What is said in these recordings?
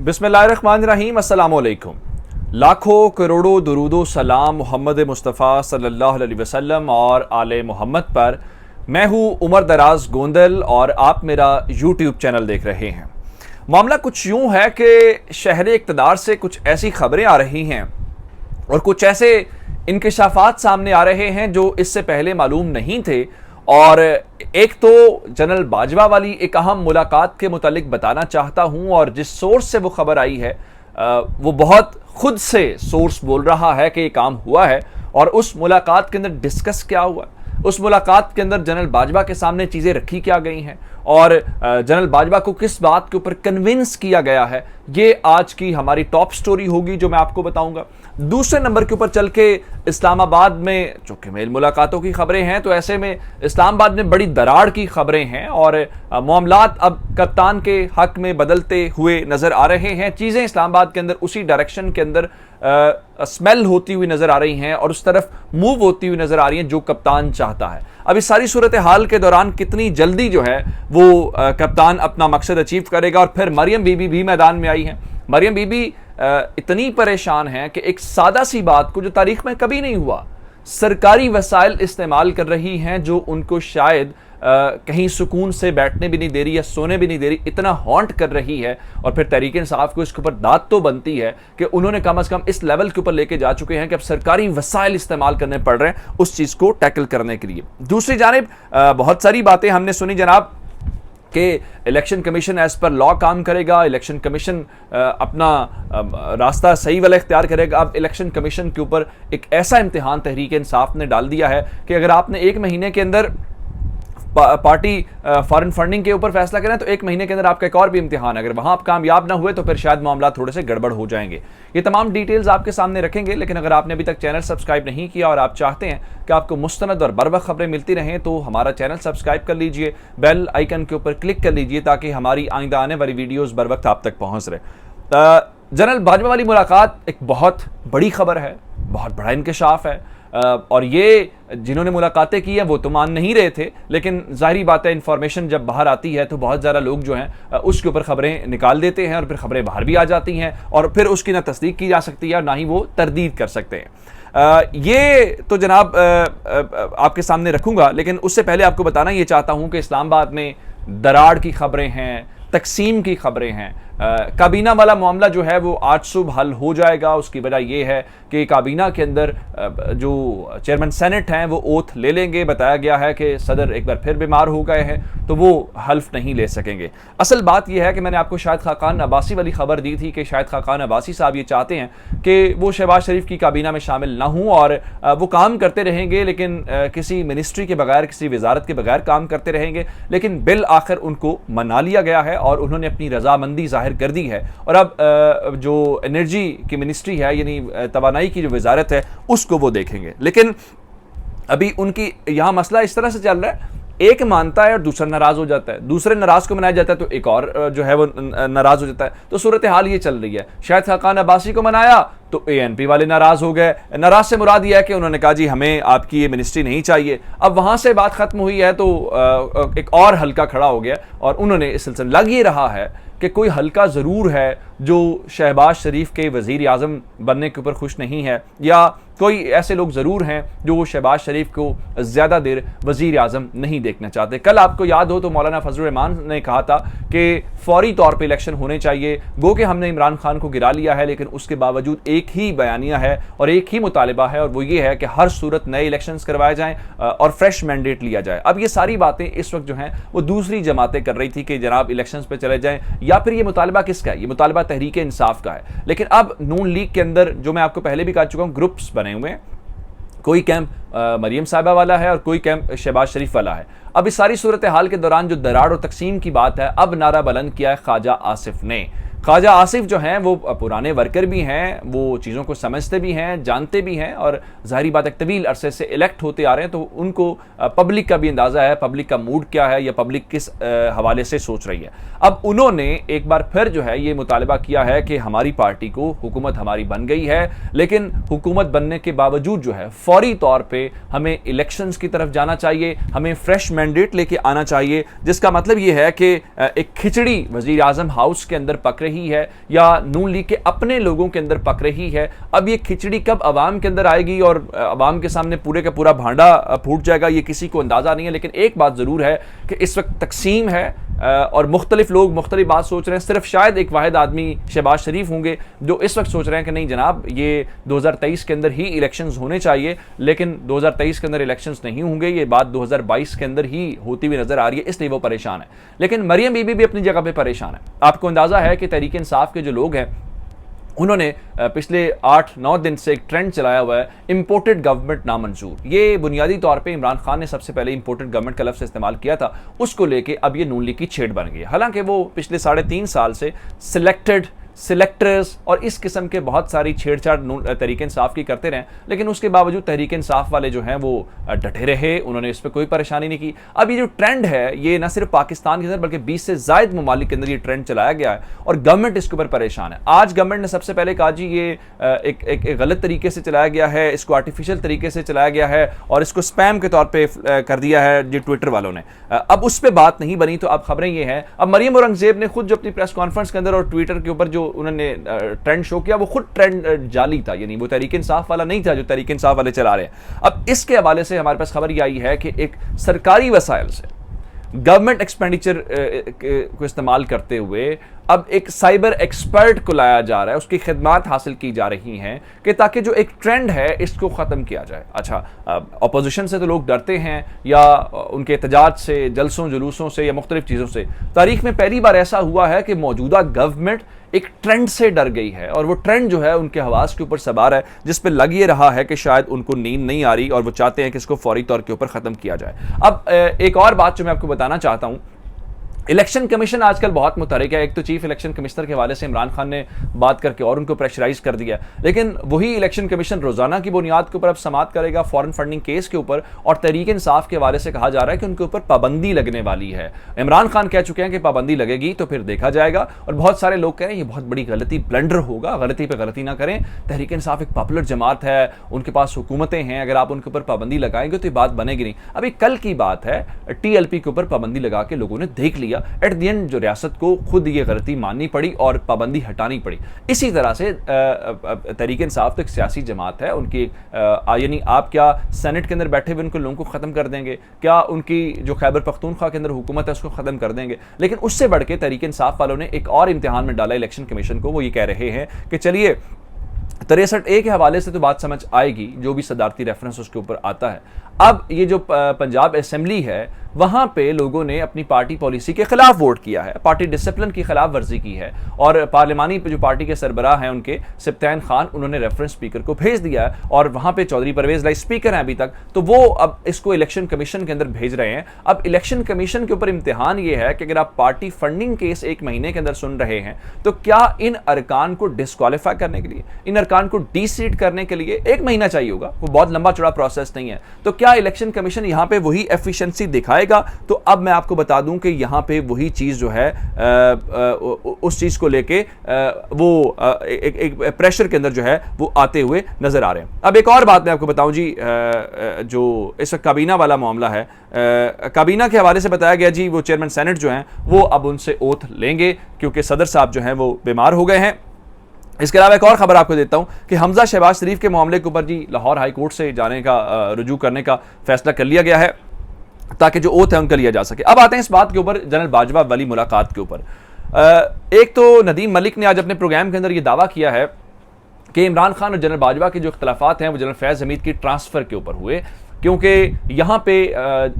बिस्मिल्लाहिर्रहमानिर्रहीम, अस्सलाम वालेकुम। लाखों करोड़ों दुरूदो सलाम मोहम्मद मुस्तफ़ा सल्लल्लाहु अलैहि वसल्लम और आले मोहम्मद पर। मैं हूँ उमर दराज गोंदल और आप मेरा यूट्यूब चैनल देख रहे हैं। मामला कुछ यूँ है कि शहर इक़्तिदार से कुछ ऐसी खबरें आ रही हैं और कुछ ऐसे इंकशाफात सामने आ रहे हैं जो इससे पहले मालूम नहीं थे। और एक तो जनरल बाजवा वाली एक अहम मुलाकात के मुतालिक बताना चाहता हूं, और जिस सोर्स से वो खबर आई है वो बहुत खुद से सोर्स बोल रहा है कि ये काम हुआ है। और उस मुलाकात के अंदर डिस्कस क्या हुआ, उस मुलाकात के अंदर जनरल बाजवा के सामने चीज़ें रखी क्या गई हैं और जनरल बाजवा को किस बात के ऊपर कन्विंस किया गया है, ये आज की हमारी टॉप स्टोरी होगी जो मैं आपको बताऊंगा। दूसरे नंबर के ऊपर चल के इस्लामाबाद में, चूंकि मेल मुलाकातों की खबरें हैं तो ऐसे में इस्लामाबाद में बड़ी दरार की खबरें हैं और मामलात अब कप्तान के हक में बदलते हुए नजर आ रहे हैं। चीज़ें इस्लामाबाद के अंदर उसी डायरेक्शन के अंदर स्मेल होती हुई नजर आ रही हैं और उस तरफ मूव होती हुई नजर आ रही हैं जो कप्तान चाहता है। अब इस सारी सूरत हाल के दौरान कितनी जल्दी जो है वो कप्तान अपना मकसद अचीव करेगा। और फिर मरियम बीबी भी मैदान में आई हैं। मरियम बीबी इतनी परेशान हैं कि एक सादा सी बात को जो तारीख में कभी नहीं हुआ, सरकारी वसाइल इस्तेमाल कर रही हैं जो उनको शायद कहीं सुकून से बैठने भी नहीं दे रही या सोने भी नहीं दे रही, इतना हॉन्ट कर रही है। और फिर तहरीक इंसाफ को इसके ऊपर दाद तो बनती है कि उन्होंने कम से कम इस लेवल के ऊपर लेके जा चुके हैं कि अब सरकारी वसाइल इस्तेमाल करने पड़ रहे हैं उस चीज़ को टैकल करने के लिए। दूसरी जानिब बहुत सारी बातें हमने सुनी जनाब कि election commission as per law काम करेगा, इलेक्शन कमीशन अपना रास्ता सही वाला इख्तियार करेगा। अब इलेक्शन कमीशन के ऊपर एक ऐसा इम्तिहान तहरीक इंसाफ ने डाल दिया है कि अगर आपने एक महीने के अंदर पार्टी फॉरेन फंडिंग के ऊपर फैसला करें तो एक महीने के अंदर आपका एक और भी इम्तिहान है। अगर वहां आप कामयाब ना हुए तो फिर शायद मामला थोड़े से गड़बड़ हो जाएंगे। ये तमाम डिटेल्स आपके सामने रखेंगे, लेकिन अगर आपने अभी तक चैनल सब्सक्राइब नहीं किया और आप चाहते हैं कि आपको मुस्तनद और बरवक्त खबरें मिलती रहें तो हमारा चैनल सब्सक्राइब कर लीजिए, बेल आइकन के ऊपर क्लिक कर लीजिए ताकि हमारी आइंदा आने वाली वीडियोज़ बर वक्त आप तक पहुँच रहे। जनरल बाजवा वाली मुलाकात एक बहुत बड़ी खबर है, बहुत बड़ा इंकशाफ है। और ये जिन्होंने मुलाकातें की हैं वो तो मान नहीं रहे थे, लेकिन जाहिर बात है इंफॉर्मेशन जब बाहर आती है तो बहुत ज़्यादा लोग जो हैं उसके ऊपर ख़बरें निकाल देते हैं और फिर ख़बरें बाहर भी आ जाती हैं और फिर उसकी ना तस्दीक की जा सकती है ना ही वो तरदीद कर सकते हैं। ये तो जनाब आपके सामने रखूँगा, लेकिन उससे पहले आपको बताना ये चाहता हूँ कि इस्लामाबाद में दरार की ख़बरें हैं, तकसीम की खबरें हैं। काबीना वाला मामला जो है वो आज सुबह हल हो जाएगा। उसकी वजह यह है कि काबीना के अंदर जो चेयरमैन सेनेट हैं वो ओथ ले लेंगे। बताया गया है कि सदर एक बार फिर बीमार हो गए हैं तो वो हल्फ नहीं ले सकेंगे। असल बात यह है कि मैंने आपको शाहिद खाकान अब्बासी वाली खबर दी थी कि शाहिद खाकान अब्बासी साहब ये चाहते हैं कि वो शहबाज शरीफ की काबीना में शामिल ना हों और वो काम करते रहेंगे, लेकिन किसी मिनिस्ट्री के बगैर, किसी वजारत के बगैर काम करते रहेंगे। लेकिन बिल आखिर उनको मना लिया गया है और उन्होंने अपनी रजामंदी जाहिर कर दी है। और अब जो एनर्जी की मिनिस्ट्री है यानी तवानाई की जो वजारत है उसको वो देखेंगे। लेकिन अभी उनकी यहाँ मसला इस तरह से चल रहा है, एक मानता है और दूसरा नाराज हो जाता है, दूसरे नाराज को मनाया जाता है तो एक और जो है वो नाराज हो जाता है। तो सूरत हाल ये चल रही है। शाहिद खाकान अब्बासी को मनाया तो ANP वाले नाराज हो गए। नाराज से मुराद यह है कि उन्होंने कहा जी हमें आपकी ये मिनिस्ट्री नहीं चाहिए। अब वहां से बात खत्म हुई है तो एक और हल्का खड़ा हो गया और उन्होंने इस सिलसिले लग ये रहा है कि कोई हल्का ज़रूर है जो शहबाज शरीफ के वज़ीर आज़म बनने के ऊपर खुश नहीं है, या कोई ऐसे लोग ज़रूर हैं जो शहबाज शरीफ को ज़्यादा देर वज़ीर आज़म नहीं देखना चाहते। कल आपको याद हो तो मौलाना फजलुर रहमान ने कहा था कि फौरी तौर पर इलेक्शन होने चाहिए। गो कि हमने इमरान खान को गिरा लिया है, लेकिन उसके बावजूद एक ही बयानिया है और एक ही मुतालिबा है और वो ये है कि हर सूरत नए इलेक्शंस करवाए जाएँ और फ्रेश मैंडेट लिया जाए। अब ये सारी बातें इस वक्त जो हैं वो दूसरी जमातें कर रही थी कि जनाब इलेक्शंस पे चले जाएँ, या फिर ये मुतालिबा किसका है? ये मुतालिबा तहरीक इंसाफ का है। लेकिन अब नून लीग के अंदर जो मैं आपको पहले भी कह चुका हूँ ग्रुप्स बने हुए हैं, कोई कैंप मरियम साहिबा वाला है और कोई कैंप शहबाज शरीफ वाला है। अब इस सारी सूरत हाल के दौरान जो दरार और तकसीम की बात है, अब नारा बुलंद किया है ख्वाजा आसिफ ने। ख्वाजा आसिफ जो हैं वो पुराने वर्कर भी हैं, वो चीज़ों को समझते भी हैं, जानते भी हैं और ज़ाहिरी बात एक तवील अरसे से इलेक्ट होते आ रहे हैं तो उनको पब्लिक का भी अंदाज़ा है, पब्लिक का मूड क्या है या पब्लिक किस हवाले से सोच रही है। अब उन्होंने एक बार फिर जो है ये मुतालबा किया है कि हमारी पार्टी को, हुकूमत हमारी बन गई है, लेकिन हुकूमत बनने के बावजूद जो है फौरी तौर पर हमें इलेक्शंस की तरफ जाना चाहिए, हमें फ्रेश मैंडेट लेके आना चाहिए, जिसका मतलब ये है कि एक खिचड़ी वजीर आजम हाउस के अंदर पक रही है या नून लीग के अपने लोगों के अंदर पक रही है। अब ये खिचड़ी कब अवाम के अंदर आएगी और अवाम के सामने पूरे का पूरा भांडा फूट जाएगा, ये किसी को अंदाजा नहीं है। लेकिन एक बात जरूर है कि इस वक्त तकसीम है और मुख्तलिफ लोग मुख्तलिफ बात सोच रहे हैं। सिर्फ शायद एक वाहिद आदमी शहबाज शरीफ होंगे जो इस वक्त सोच रहे हैं कि नहीं जनाब, ये 2023 के अंदर ही इलेक्शंस होने चाहिए, लेकिन 2023 के अंदर इलेक्शंस नहीं होंगे, ये बात 2022 के अंदर ही होती हुई नजर आ रही है, इसलिए वो परेशान है। लेकिन मरियम बीबी भी अपनी जगह पे परेशान है। आपको अंदाजा है कि तहरीक इंसाफ के जो लोग हैं उन्होंने पिछले 8-9 दिन से एक ट्रेंड चलाया हुआ है, इंपोर्टेड गवर्नमेंट नामंजूर। ये बुनियादी तौर पे इमरान खान ने सबसे पहले इंपोर्टेड गवर्नमेंट का लफ्ज़ इस्तेमाल किया था, उसको लेके अब ये नून लीग की छेड़ बन गई है। हालांकि वो पिछले 3.5 साल से सिलेक्टर्स और इस किस्म के बहुत सारी छेड़छाड़ तहरीक इंसाफ की करते रहे, लेकिन उसके बावजूद तहरीक इंसाफ वाले जो हैं वो डटे रहे, उन्होंने इस पर कोई परेशानी नहीं की। अब ये जो ट्रेंड है ये न सिर्फ पाकिस्तान के अंदर बल्कि 20 से ज़ायद ममालिक के अंदर ये ट्रेंड चलाया गया है और गवर्नमेंट इसके ऊपर परेशान है। आज गवर्नमेंट ने सबसे पहले कहा जी ये एक गलत तरीके से चलाया गया है, इसको आर्टिफिशियल तरीके से चलाया गया है और इसको स्पैम के तौर पर कर दिया है जी ट्विटर वालों ने। अब उस पर बात नहीं बनी तो अब खबरें ये हैं, अब मरियम औरंगजेब ने खुद जो अपनी प्रेस कॉन्फ्रेंस के अंदर और ट्विटर के ऊपर जो उन्होंने ट्रेंड शो किया वो खुद ट्रेंड जाली था, यानी वो तहरीक इंसाफ वाला नहीं था जो तहरीक इंसाफ वाले चला रहे हैं। अब इसके हवाले से हमारे पास खबर ये आई है कि एक सरकारी वसाइल से गवर्नमेंट एक्सपेंडिचर को इस्तेमाल करते हुए अब एक साइबर एक्सपर्ट को लाया जा रहा है, उसकी खिदमात हासिल की जा रही हैं कि ताकि जो एक ट्रेंड है इसको ख़त्म किया जाए। अच्छा, अपोजिशन से तो लोग डरते हैं या उनके एहतजाज से, जलसों जुलूसों से या मुख्तलिफ चीज़ों से। तारीख में पहली बार ऐसा हुआ है कि मौजूदा गवर्नमेंट एक ट्रेंड से डर गई है और वो ट्रेंड जो है उनके हवास के ऊपर सवार है, जिस पे लग ये रहा है कि शायद उनको नींद नहीं आ रही और वो चाहते हैं कि इसको फौरी तौर के ऊपर ख़त्म किया जाए। अब एक और बात जो मैं आपको बताना चाहता हूँ, इलेक्शन कमीशन आजकल बहुत मुतहरिक है। एक तो चीफ इलेक्शन कमिश्नर के हवाले से इमरान खान ने बात करके और उनको प्रेशराइज कर दिया, लेकिन वही इलेक्शन कमीशन रोजाना की बुनियाद के ऊपर अब समाअत करेगा फॉरेन फंडिंग केस के ऊपर, और तहरीक इंसाफ के हवाले से कहा जा रहा है कि उनके ऊपर पाबंदी लगने वाली है। इमरान खान कह चुके हैं कि पाबंदी लगेगी तो फिर देखा जाएगा, और बहुत सारे लोग कह रहे हैं ये बहुत बड़ी गलती, ब्लंडर होगा, गलती पे गलती ना करें। तहरीक इंसाफ एक पॉपुलर जमात है, उनके पास हुकूमतें हैं, अगर आप उनके ऊपर पाबंदी लगाएंगे तो ये बात बनेगी नहीं। अभी कल की बात है, TLP के ऊपर पाबंदी लगा के लोगों ने देख लिया, एट द एंड जो रियासत को खुद ये गलती माननी पड़ी और पाबंदी हटानी पड़ी। इसी तरह से तहरीक इंसाफ तो एक सियासी जमात है, उनकी यानी आप क्या सेनेट के अंदर बैठे हुए उनको लोगों को ख़त्म कर देंगे, क्या उनकी जो खैबर पख्तूनख्वा के अंदर हुकूमत है उसको ख़त्म कर देंगे? लेकिन उससे बढ़ के तहरीक इंसाफ वालों ने एक और इम्तिहान में डाला इलेक्शन कमीशन को। वो ये कह रहे हैं कि चलिए 63A के हवाले से तो बात समझ आएगी, जो भी सदारती रेफरेंस उसके ऊपर आता है। अब ये जो पंजाब असेंबली है वहाँ पे लोगों ने अपनी पार्टी पॉलिसी के खिलाफ वोट किया है, पार्टी डिसिप्लिन की खिलाफ वर्जी की है, और पार्लिमानी जो पार्टी के सरबराह हैं उनके सिब्तैन खान, उन्होंने रेफरेंस स्पीकर को भेज दिया है और वहाँ पे चौधरी परवेज लाई स्पीकर हैं अभी तक, तो वो अब इसको इलेक्शन कमीशन के अंदर भेज रहे हैं। अब इलेक्शन कमीशन के ऊपर इम्तिहान ये है कि अगर आप पार्टी फंडिंग केस 1 महीने के अंदर सुन रहे हैं तो क्या इन अरकान को डिस्क्वालीफाई करने के लिए, इन अरकान को डी-सीट करने के लिए 1 महीना चाहिए होगा, वो बहुत लंबा चौड़ा प्रोसेस नहीं है। तो क्या इलेक्शन कमीशन यहाँ पे वही एफिशिएंसी दिखाएगा? तो अब मैं आपको बता दूं कि यहां पे वही चीज जो है उस चीज को लेके वो एक प्रेशर के अंदर जो है वो आते हुए नजर आ रहे हैं। अब एक और बात मैं आपको बताऊं जी, जो इस वक्त काबीना वाला मामला है, काबीना के हवाले से बताया गया जी वो चेयरमैन सेनेट जो हैं वो अब उनसे ओथ लेंगे क्योंकि सदर साहब जो हैं वो बीमार हो गए हैं। इसके अलावा एक और खबर आपको देता हूं कि हमजा शहबाज शरीफ के मामले के ऊपर जी लाहौर हाई कोर्ट से जाने का रुजू करने का फैसला कर लिया गया है ताकि जो ओथ है उनका लिया जा सके। अब आते हैं इस बात के ऊपर, जनरल बाजवा वाली मुलाकात के ऊपर। एक तो नदीम मलिक ने आज अपने प्रोग्राम के अंदर यह दावा किया है कि इमरान खान और जनरल बाजवा के जो इख्तलाफात हैं वो जनरल फैज़ हमीद की ट्रांसफ़र के ऊपर हुए, क्योंकि यहाँ पे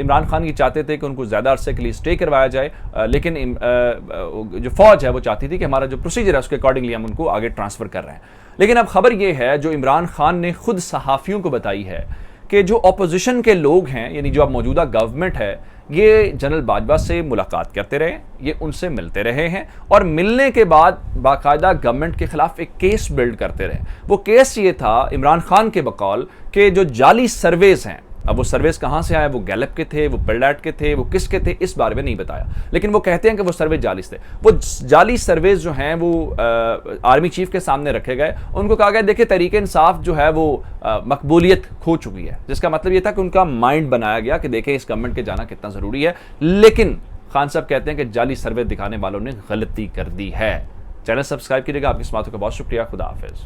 इमरान खान ये चाहते थे कि उनको ज़्यादा अरसे के लिए स्टे करवाया जाए, लेकिन जो फ़ौज है वो चाहती थी कि हमारा जो प्रोसीजर है उसके अकॉर्डिंगली हम उनको आगे ट्रांसफ़र कर रहे हैं। लेकिन अब खबर ये है जो इमरान खान ने खुद सहाफ़ियों को बताई है कि जो अपोजिशन के लोग हैं, यानी जो अब मौजूदा गवर्नमेंट है, ये जनरल बाजवा से मुलाकात करते रहे, ये उनसे मिलते रहे हैं और मिलने के बाद बाकायदा गवर्नमेंट के खिलाफ एक केस बिल्ड करते रहे। वो केस ये था इमरान खान के बकौल कि जो जाली सर्वेज हैं अब वो सर्वेस कहाँ से आए, वो गैलप के थे, वो पिल्डाट के थे, वो किसके थे, इस बारे में नहीं बताया। लेकिन वो कहते हैं कि वो सर्वे जालिस थे। वो जाली सर्वेस जो हैं वो आर्मी चीफ के सामने रखे गए। उनको कहा गया देखिए तहरीक इंसाफ जो है वो मकबूलियत खो चुकी है, जिसका मतलब ये था कि उनका माइंड बनाया गया कि देखें इस गवर्नमेंट के जाना कितना ज़रूरी है। लेकिन खान साहब कहते हैं कि जाली सर्वे दिखाने वालों ने गलती कर दी है। चैनल सब्सक्राइब कीजिएगा। आपकी समातों का बहुत शुक्रिया। खुदा हाफिज।